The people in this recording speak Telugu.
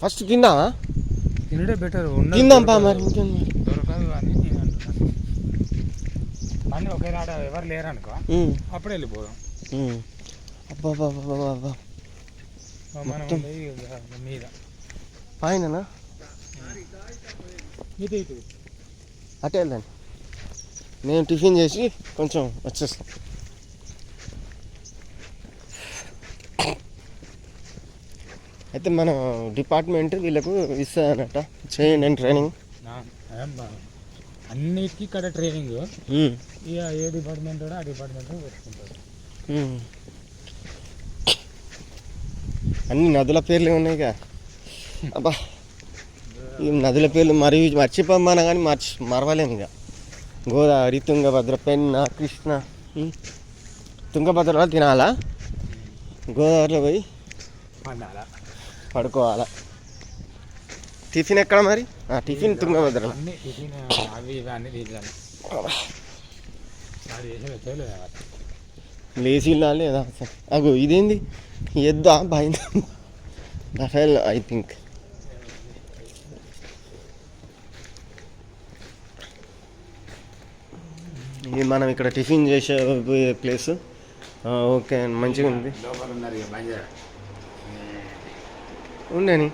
ఫస్ట్ తిందామా? తినడే బెటర్. తిందాం పా మరి. దొరకదు అని నేను అంటున్నాను. కానీ ఒకేనాడు ఎవరు లేరనుకో అప్పుడు వెళ్ళిపోదాం. అబ్బా మనం మీద పైననా? ఇటు అటే వెళ్ళండి. నేను టిఫిన్ చేసి కొంచెం వచ్చేస్తాను. అయితే మన డిపార్ట్మెంట్ వీళ్ళకు ఇస్తానట చేయండి ట్రైనింగ్. అన్నిటికీ ఇక్కడ ట్రైనింగ్. ఇక ఏ డిపార్ట్మెంట్ ఆ డిపార్ట్మెంట్ పెట్టుకుంటారు. అన్ని నదుల పేర్లు ఉన్నాయిగా. అబ్బా ఈ నదుల పేర్లు మరి మర్చిపోమ్మన్నా కానీ మరవలేము. ఇక గోదావరి, తుంగభద్ర, పెన్నా, కృష్ణ. తుంగభద్రలో తినాలా, గోదావరిలో పోయి పడుకోవాలా. టిఫిన్ ఎక్కడ మరి? టిఫిన్ తుంగభద్రలో. లేచి లేదా? అగో ఇదేంది? ఎద్దా బయట రఫేల్ ఐ థింక్. ఇది మనం ఇక్కడ టిఫిన్ చేసే ప్లేస్. ఓకే మంచిగా ఉంది. ఉండని